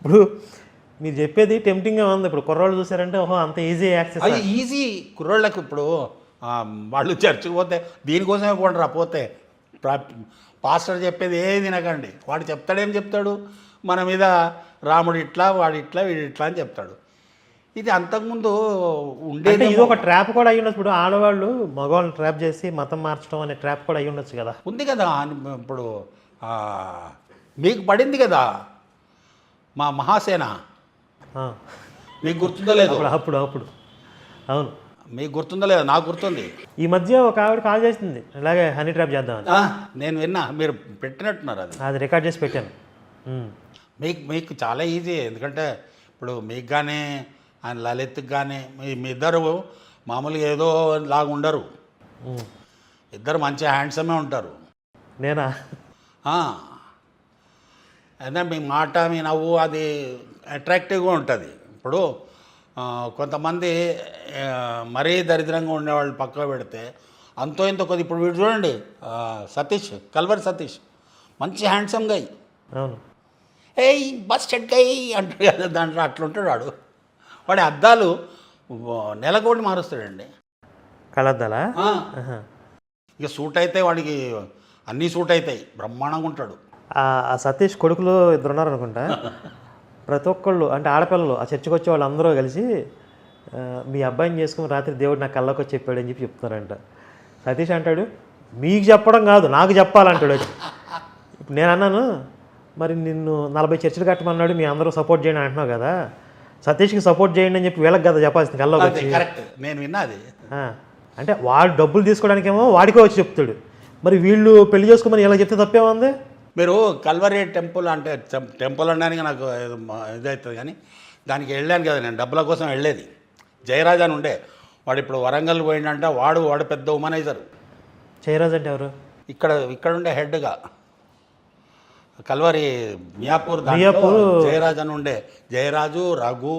ఇప్పుడు మీరు చెప్పేది టెంప్టింగ్గా ఉంది. ఇప్పుడు కుర్రోళ్ళు చూసారంటే ఓహో అంత ఈజీ యాక్సెస్. అది ఈజీ కుర్రోళ్ళకు. ఇప్పుడు వాళ్ళు చర్చికి పోతే దీనికోసమే పోండిరా పోతే పాస్టర్ చెప్పేది ఏది వినకండి. వాడు చెప్తాడేం చెప్తాడు మన మీద, రాముడు ఇట్లా వాడు ఇట్లా వీడు ఇట్లా అని చెప్తాడు. ఇది అంతకుముందు ఉండేది. ఇది ఒక ట్రాప్ కూడా అయ్యి ఉండొచ్చు. ఇప్పుడు ఆడవాళ్ళు మగవాళ్ళని ట్రాప్ చేసి మతం మార్చడం అనే ట్రాప్ కూడా అయ్యి ఉండొచ్చు కదా. ఉంది కదా. ఇప్పుడు మీకు పడింది కదా మా మహాసేన, మీకు గుర్తుందో లేదు? అప్పుడు అవును, మీకు గుర్తుందో లేదు? నాకు గుర్తుంది. ఈ మధ్య ఒక ఆవిడ కాల్ చేసింది ఇలాగే హనీ ట్రాప్ చేద్దామని. నేను విన్నా, మీరు పెట్టినట్టున్నారు. అది రికార్డ్ చేసి పెట్టాను. మీకు చాలా ఈజీ. ఎందుకంటే ఇప్పుడు మీకు కానీ ఆయన లలిత్కి కానీ మీ ఇద్దరు మామూలుగా ఏదో లాగా ఉండరు. ఇద్దరు మంచి హ్యాండ్సమే ఉంటారు. నేనా? అదే మీ మాట మీ నవ్వు అది అట్రాక్టివ్గా ఉంటుంది. ఇప్పుడు కొంతమంది మరీ దరిద్రంగా ఉండేవాళ్ళు పక్కన పెడితే అంతో ఇంతో కొద్ది. ఇప్పుడు వీడు చూడండి సతీష్, కల్వరి సతీష్, మంచి హ్యాండ్సమ్ గై. అవును. ఏయ్ బస్టెడ్ గై అంటాడు కదా, దాంట్లో అట్లుంటాడు వాడు. వాడి అద్దాలు నెలకోటి మారుస్తాడండి. కళద్దాలా? ఇక సూట్ అయితే వాడికి అన్నీ సూట్ అవుతాయి, బ్రహ్మాండంగా ఉంటాడు. ఆ సతీష్ కొడుకులు ఇద్దరు ఉన్నారనుకుంటా. ప్రతి ఒక్కళ్ళు అంటే ఆడపిల్లలు ఆ చర్చికి వచ్చే వాళ్ళు అందరూ కలిసి మీ అబ్బాయిని చేసుకుని రాత్రి దేవుడు నా కళ్ళకి వచ్చి చెప్పాడు అని చెప్పి చెప్తున్నారంట. సతీష్ అంటాడు మీకు చెప్పడం కాదు నాకు చెప్పాలంటాడు. ఇప్పుడు నేను అన్నాను మరి నిన్ను 40 చర్చలు కట్టమన్నాడు, మీ అందరూ సపోర్ట్ చేయండి అంటున్నావు కదా, సతీష్కి సపోర్ట్ చేయండి అని చెప్పి వీళ్ళకి కదా చెప్పాల్సింది కళ్ళకి వచ్చి. కరెక్ట్, నేను విన్నది. అంటే వాడు డబ్బులు తీసుకోవడానికేమో వాడికే వచ్చి చెప్తాడు. మరి వీళ్ళు పెళ్లి చేసుకోమని ఇలా చెప్తే తప్పేముంది? మీరు కల్వరి టెంపుల్ అంటే టెంపుల్ అనడానికి నాకు ఇదవుతుంది, కానీ దానికి వెళ్ళాను కదా నేను, డబ్బుల కోసం వెళ్ళేది. జయరాజ్ అని ఉండే వాడు, ఇప్పుడు వరంగల్ పోయిందంటే వాడు పెద్ద ఉమనైజర్. జయరాజ్ అంటే ఎవరు? ఇక్కడ ఉండే హెడ్గా కల్వరి మియాపూర్ జయరాజ్ అని ఉండే. జయరాజు, రఘు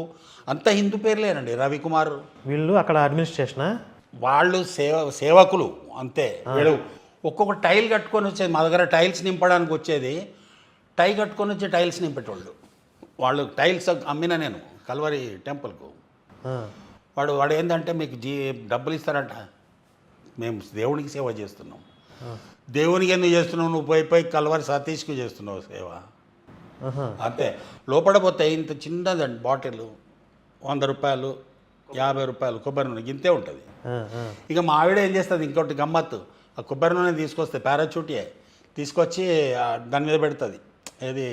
అంతా హిందూ పేర్లేనండి. రవికుమార్ వీళ్ళు అక్కడ అడ్మినిస్ట్రేషనా? వాళ్ళు సేవకులు అంతే. వీళ్ళు ఒక్కొక్క టైల్ కట్టుకొని వచ్చేది మా దగ్గర, టైల్స్ నింపడానికి వచ్చేది. టై కట్టుకొని వచ్చి టైల్స్ నింపేటోళ్ళు. వాళ్ళు టైల్స్ అమ్మిన నేను కల్వరి టెంపుల్కు. వాడు ఏంటంటే మీకు డబ్బులు ఇస్తారంట. మేము దేవునికి సేవ చేస్తున్నాం. దేవునికి ఎందుకు చేస్తున్నావు? నువ్వు పోయి కల్వరి సతీష్కి చేస్తున్నావు సేవ అంతే. లోపల పోతే ఇంత చిన్నదండి బాటిల్, 100 రూపాయలు 50 రూపాయలు కొబ్బరి నూనె ఇంతే ఉంటుంది. ఇక మా ఆవిడ ఏం చేస్తుంది, ఇంకోటి గమ్మత్తు, ఆ కొబ్బరి నూనె తీసుకొస్తే పారాచూటే తీసుకొచ్చి దాని మీద పెడుతుంది. ఏది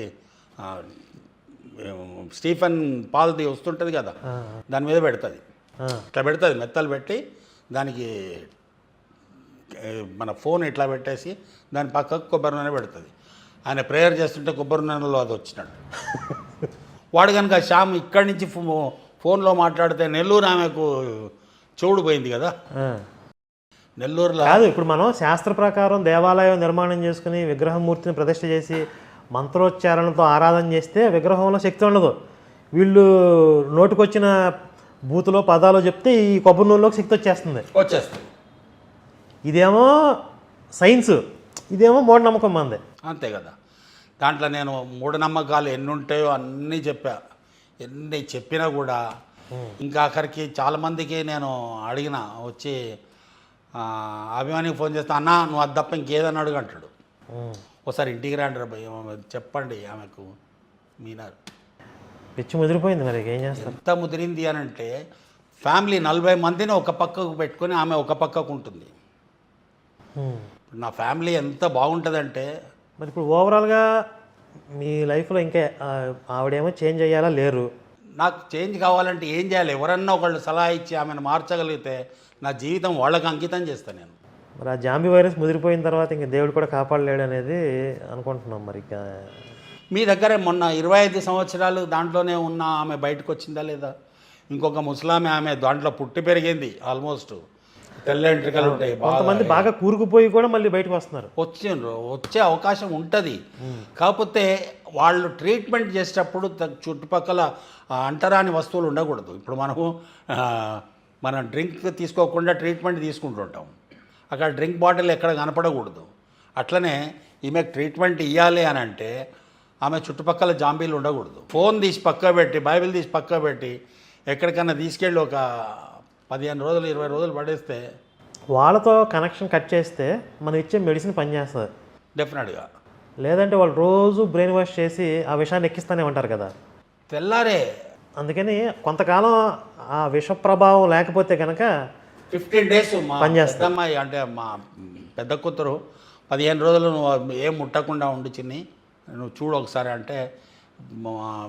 స్టీఫన్ పాల్ది వస్తుంటుంది కదా, దాని మీద పెడుతుంది. ఇట్లా పెడుతుంది, మెత్తలు పెట్టి దానికి మన ఫోన్ ఇట్లా పెట్టేసి దాని పక్కకు కొబ్బరి నూనె పెడుతుంది. ఆయన ప్రేయర్ చేస్తుంటే కొబ్బరి నూనెలో అది వచ్చినాడు. వాడు కనుక శ్యామ్ ఇక్కడి నుంచి ఫోన్లో మాట్లాడితే నెల్లూరు ఆమెకు చెవుడు పోయింది కదా. నెల్లూరులో కాదు, ఇప్పుడు మనం శాస్త్ర ప్రకారం దేవాలయం నిర్మాణం చేసుకుని విగ్రహమూర్తిని ప్రతిష్ఠ చేసి మంత్రోచ్చారణతో ఆరాధన చేస్తే విగ్రహంలో శక్తి ఉండదు. వీళ్ళు నోటికొచ్చిన బూతులో పదాలు చెప్తే ఈ కొబ్బరి నూనెలోకి శక్తి వచ్చేస్తుంది. ఇదేమో సైన్స్, ఇదేమో మూఢనమ్మకం మంది. అంతే కదా. దాంట్లో నేను మూఢనమ్మకాలు ఎన్ని ఉంటాయో అన్నీ ఎన్ని చెప్పినా కూడా ఇంకా ఆఖరికి చాలామందికి నేను అడిగిన వచ్చి అభిమానికి ఫోన్ చేస్తా, అన్న నువ్వు అది తప్ప ఇంకేదన్నా అడుగు అంటాడు. ఒకసారి ఇంటికి రండి చెప్పండి ఆమెకు మీనారు పిచ్చి ముదిరిపోయింది. మరి ఏం చేస్తారు? ఎంత ముదిరింది అని అంటే ఫ్యామిలీ 40 మందిని ఒక పక్కకు పెట్టుకొని ఆమె ఒక పక్కకు ఉంటుంది. నా ఫ్యామిలీ ఎంత బాగుంటుందంటే. మరి ఇప్పుడు ఓవరాల్గా మీ లైఫ్లో ఇంకా ఆవిడేమో చేంజ్ అయ్యాలా లేరు? నాకు చేంజ్ కావాలంటే ఏం చేయాలి? ఎవరన్నా ఒకళ్ళు సలహా ఇచ్చి ఆమెను మార్చగలిగితే నా జీవితం వాళ్ళకి అంకితం చేస్తాను నేను. మరి ఆ జాంబీ వైరస్ ముదిరిపోయిన తర్వాత ఇంక దేవుడు కూడా కాపాడలేడు అనేది అనుకుంటున్నాం. మరి మీ దగ్గరే మొన్న 25 సంవత్సరాలు దాంట్లోనే ఉన్న ఆమె బయటకు వచ్చిందా లేదా? ఇంకొక ముసలామె ఆమె దాంట్లో పుట్టి పెరిగింది, ఆల్మోస్ట్ తెల్ల ఎంట్రికలు ఉంటాయి. కొంతమంది బాగా కూరుకుపోయి కూడా మళ్ళీ బయటకు వస్తున్నారు. వచ్చే అవకాశం ఉంటుంది. కాకపోతే వాళ్ళు ట్రీట్మెంట్ చేసేటప్పుడు చుట్టుపక్కల అంటరాని వస్తువులు ఉండకూడదు. ఇప్పుడు మనం డ్రింక్ తీసుకోకుండా ట్రీట్మెంట్ తీసుకుంటుంటాం, అక్కడ డ్రింక్ బాటిల్ ఎక్కడ కనపడకూడదు. అట్లనే ఈమెకు ట్రీట్మెంట్ ఇవ్వాలి అని అంటే ఆమె చుట్టుపక్కల జాంబీలు ఉండకూడదు. ఫోన్ తీసి పక్క పెట్టి, బైబిల్ తీసి పక్క పెట్టి ఎక్కడికన్నా తీసుకెళ్ళి ఒక 15 రోజులు 20 రోజులు పడేస్తే వాళ్ళతో కనెక్షన్ కట్ చేస్తే మనం ఇచ్చే మెడిసిన్ పనిచేస్తుంది. డెఫినెట్గా. లేదంటే వాళ్ళు రోజు బ్రెయిన్ వాష్ చేసి ఆ విషయాన్ని ఎక్కిస్తూనే ఉంటారు కదా. తెల్లారే అందుకని కొంతకాలం ఆ విష ప్రభావం లేకపోతే కనుక 15 డేస్ మా పనిచేస్తుంది. పెద్దమ్మాయి అంటే మా పెద్ద కూతురు 15 రోజులు నువ్వు ఏం ముట్టకుండా ఉండి చిన్ని, నువ్వు చూడు ఒకసారి అంటే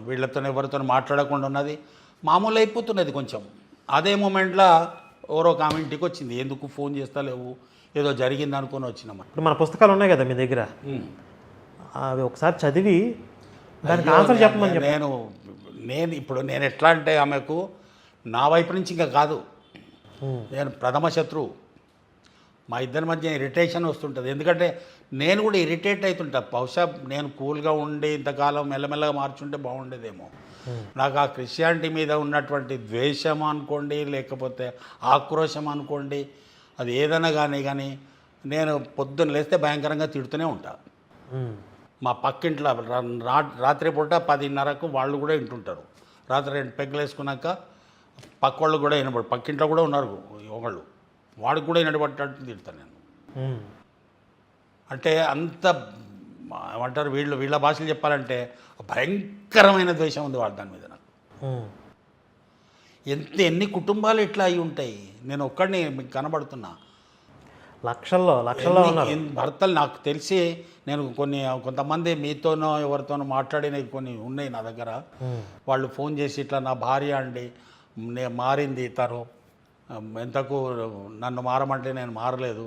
వీళ్ళతో ఎవరితో మాట్లాడకుండా ఉన్నది, మామూలు అయిపోతున్నది కొంచెం. అదే మూమెంట్లో ఎవరో ఒక ఆమె ఇంటికి వచ్చింది, ఎందుకు ఫోన్ చేస్తలేవు, ఏదో జరిగింది అనుకుని వచ్చినాం. ఇప్పుడు మన పుస్తకాలు ఉన్నాయి కదా మీ దగ్గర, అవి ఒకసారి చదివి దానికి ఆన్సర్ చెప్పమని చెప్పి. నేను ఎట్లా అంటే ఆమెకు నా వైపు నుంచి ఇంకా కాదు, నేను ప్రథమ శత్రువు. మా ఇద్దరి మధ్య ఇరిటేషన్ వస్తుంటుంది, ఎందుకంటే నేను కూడా ఇరిటేట్ అవుతుంటా. బహుశా నేను కూల్గా ఉండి ఇంతకాలం మెల్లమెల్లగా మార్చుంటే బాగుండేదేమో. నాకు ఆ క్రిస్టియానిటీ మీద ఉన్నటువంటి ద్వేషం అనుకోండి, లేకపోతే ఆక్రోశం అనుకోండి, అది ఏదైనా కానీ నేను పొద్దున్న లేస్తే భయంకరంగా తిడుతూనే ఉంటా. మా పక్కింట్లో రాత్రిపూట 10:30కు వాళ్ళు కూడా వింటుంటారు. రాత్రి 2 పెగ్గులు వేసుకున్నాక పక్క వాళ్ళు కూడా వినబడు, పక్కింట్లో కూడా ఉన్నారు ఒకళ్ళు, వాడికి కూడా వినబట్టేట్టు తిడతాను నేను. అంటే అంత ఏమంటారు వీళ్ళ భాషలు చెప్పాలంటే భయంకరమైన ద్వేషం ఉంది వాళ్ళ దాని మీద నాకు. ఎన్ని కుటుంబాలు ఇట్లా అయి ఉంటాయి, నేను ఒక్కడిని మీకు కనబడుతున్నా. లక్షల్లో భర్తలు నాకు తెలిసి నేను కొంతమంది మీతోనో ఎవరితోనో మాట్లాడినవి కొన్ని ఉన్నాయి నా దగ్గర. వాళ్ళు ఫోన్ చేసి ఇట్లా నా భార్య అండి మారింది, తను ఎంతకు నన్ను మారమంటే నేను మారలేదు,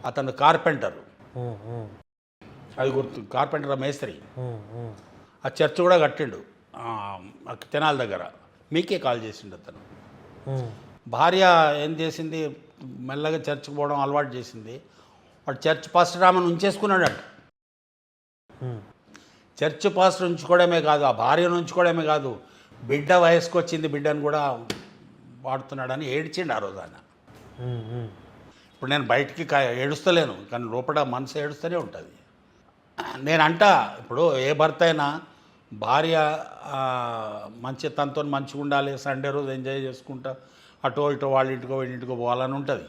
అతను కార్పెంటర్, అది గుర్తు, కార్పెంటర్ మేస్త్రి, ఆ చర్చ్ కూడా కట్టిండు తెనాల దగ్గర, మీకే కాల్ చేసిండు అతను. భార్య ఏం చేసింది, మెల్లగా చర్చ్కి పోవడం అలవాటు చేసింది. వాడు చర్చ్ పాస్టర్ ఆమెను ఉంచేసుకున్నాడట. చర్చ్ పాస్టర్ ఉంచుకోవడమే కాదు, ఆ భార్యను ఉంచుకోవడమే కాదు, బిడ్డ వయసుకు వచ్చింది బిడ్డను కూడా వాడుతున్నాడని ఏడ్చిండు ఆ రోజు ఆయన. ఇప్పుడు నేను బయటికి ఏడుస్తలేను, కానీ లోపల మనసు ఏడుస్తూనే ఉంటుంది. నేనంట ఇప్పుడు ఏ భర్త అయినా భార్య తనతో మంచిగా ఉండాలి, సండే రోజు ఎంజాయ్ చేసుకుంటా అటో ఇటో వాళ్ళ ఇంటికో వీళ్ళింటికో పోవాలని ఉంటుంది.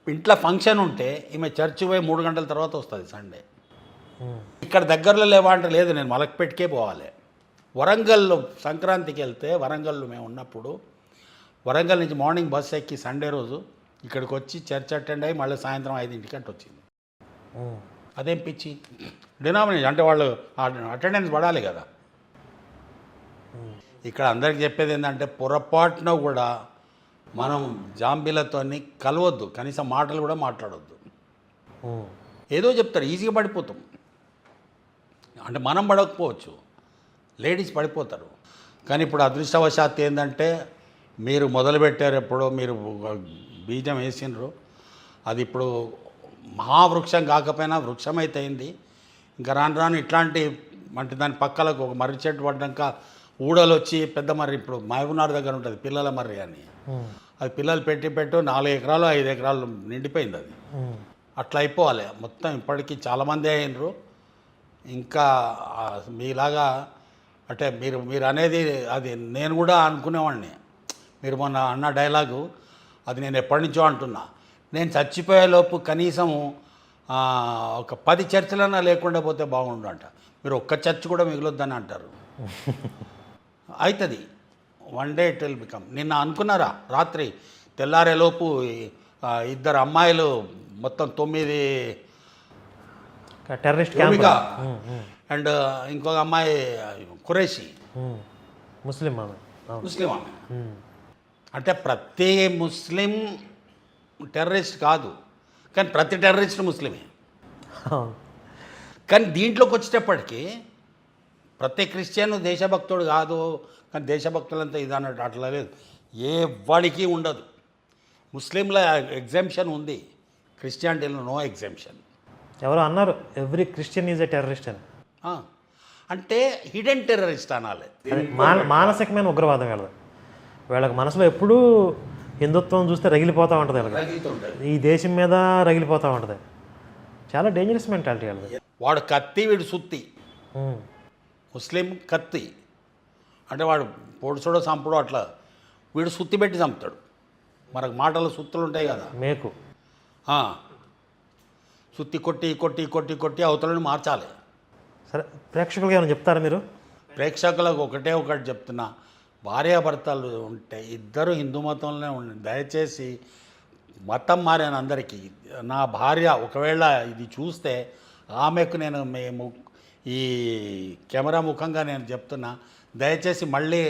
ఇంట్లో ఫంక్షన్ ఉంటే ఈమె చర్చి పోయి 3 గంటల తర్వాత వస్తుంది సండే. ఇక్కడ దగ్గరలో లేవా అంటే లేదు, నేను మలక్పేటకే పోవాలి. వరంగల్లో సంక్రాంతికి వెళ్తే, వరంగల్లో మేము ఉన్నప్పుడు వరంగల్ నుంచి మార్నింగ్ బస్ ఎక్కి సండే రోజు ఇక్కడికి వచ్చి చర్చ్ అటెండ్ అయ్యి మళ్ళీ సాయంత్రం 5ంటికి అంటే వచ్చింది. అదేం పిచ్చి డినామినేషన్ అంటే వాళ్ళు అటెండెన్స్ పడాలి కదా. ఇక్కడ అందరికి చెప్పేది ఏంటంటే పొరపాటున కూడా మనం జాంబీలతోని కలవద్దు, కనీసం మాటలు కూడా మాట్లాడొద్దు. ఏదో చెప్తారు, ఈజీగా పడిపోతాం. అంటే మనం పడకపోవచ్చు, లేడీస్ పడిపోతారు. కానీ ఇప్పుడు అదృష్టవశాత్తు ఏంటంటే మీరు మొదలుపెట్టారు, ఎప్పుడో మీరు బీజం వేసినారు, అది ఇప్పుడు మహావృక్షం కాకపోయినా వృక్షం అయితే అయింది. ఇంకా రాను ఇట్లాంటి అంటే దాని పక్కలకు ఒక మర్రి చెట్టు పడ్డాక ఊడలు వచ్చి పెద్ద మర్రి, ఇప్పుడు మహబూబ్నగర్ దగ్గర ఉంటుంది పిల్లల మర్రి అని, అది పిల్లలు పెట్టి 4 ఎకరాలు 5 ఎకరాలు నిండిపోయింది. అది అట్లా అయిపోవాలి మొత్తం. ఇప్పటికీ చాలామంది అయినరు. ఇంకా మీలాగా అంటే మీరు అనేది అది నేను కూడా అనుకునేవాడిని. మీరు మొన్న అన్న డైలాగు అది నేను ఎప్పటి నుంచో అంటున్నా. నేను చచ్చిపోయేలోపు కనీసం ఒక 10 చర్చలన్నా లేకుండా పోతే బాగుండు అంట. మీరు ఒక్క చర్చ్ కూడా మిగలొద్దని అంటారు. అవుతుంది, one day it will become. నిన్న అనుకున్నారా రాత్రి తెల్లారేలోపు 2 అమ్మాయిలు మొత్తం 9 టెర్రరిస్ట్ అండ్ ఇంకొక అమ్మాయి ఖురేషి ముస్లిం ఆమె. అంటే ప్రతి ముస్లిం టెర్రరిస్ట్ కాదు, కానీ ప్రతి టెర్రరిస్ట్ ముస్లిమే. కానీ దీంట్లోకి వచ్చేటప్పటికి ప్రతి క్రిస్టియన్ దేశభక్తుడు కాదు, కానీ దేశభక్తులంతా ఇది అన్నట్టు అట్లా లేదు, ఏ వాడికి ఉండదు. ముస్లింల ఎగ్జామ్షన్ ఉంది, క్రిస్టియానిటీలో నో ఎగ్జామ్షన్. ఎవరు అన్నారు every Christian is a terrorist అని. అంటే హిడెన్ టెర్రరిస్ట్ అనాలి. మానసికమైన ఉగ్రవాదం వీళ్ళకి మనసులో ఎప్పుడూ హిందుత్వం చూస్తే రగిలిపోతూ ఉంటుంది. ఈ దేశం మీద రగిలిపోతూ ఉంటుంది. చాలా డేంజరస్ మెంటాలిటీ వాళ్ళది. వాడు కత్తి, వీడు సుత్తి. ఉమ్. ముస్లిం కత్తి అంటే వాడు పొడుచుడో చంపడో అట్లా, వీడు సుత్తి పెట్టి చంపుతాడు. మనకు మాటలు సుత్తులు ఉంటాయి కదా, మేకు. ఆ, సుత్తి కొట్టి కొట్టి కొట్టి కొట్టి అవతలని మార్చాలి. సరే, ప్రేక్షకులకి ఏమైనా చెప్తారా మీరు? ప్రేక్షకులకు ఒకటి చెప్తున్నా, భార్యాభర్తలు ఉంటే ఇద్దరు హిందూ మతంలోనే ఉండండి. దయచేసి మతం మారాను అందరికీ. నా భార్య ఒకవేళ ఇది చూస్తే ఆమెకు మేము ఈ కెమెరా ముఖంగా నేను చెప్తున్నా, దయచేసి మళ్ళీ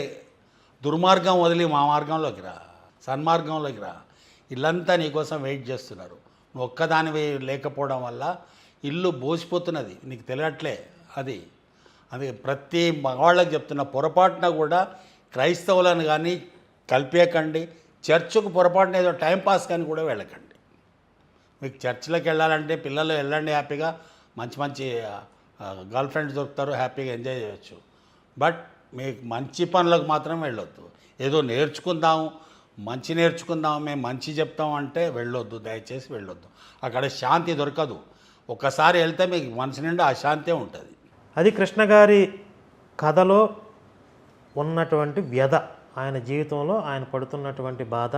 దుర్మార్గం వదిలి మా మార్గంలోకి రా, సన్మార్గంలోకి రా. ఇల్లంతా నీకోసం వెయిట్ చేస్తున్నారు. నువ్వు ఒక్కదానివి లేకపోవడం వల్ల ఇల్లు బోసిపోతున్నది, నీకు తెలియట్లే. అది ప్రతి మగవాళ్ళకి చెప్తున్న, పొరపాటున కూడా క్రైస్తవులను కానీ కలిపేయకండి. చర్చ్కు పొరపాటున ఏదో టైంపాస్ కానీ కూడా వెళ్ళకండి. మీకు చర్చిలోకి వెళ్ళాలంటే పిల్లలు వెళ్ళండి హ్యాపీగా, మంచి మంచి గర్ల్ ఫ్రెండ్స్ దొరుకుతారు, హ్యాపీగా ఎంజాయ్ చేయొచ్చు. బట్ మీకు మంచి పనులకు మాత్రం వెళ్ళొద్దు. ఏదో నేర్చుకుందాం, మేము మంచి చెప్తాం అంటే వెళ్ళొద్దు, దయచేసి వెళ్ళొద్దు. అక్కడ శాంతి దొరకదు. ఒక్కసారి వెళ్తే మీకు మనసు నిండా అశాంతే ఉంటుంది. అది కృష్ణ గారి కథలో ఉన్నటువంటి వ్యధ, ఆయన జీవితంలో ఆయన పడుతున్నటువంటి బాధ,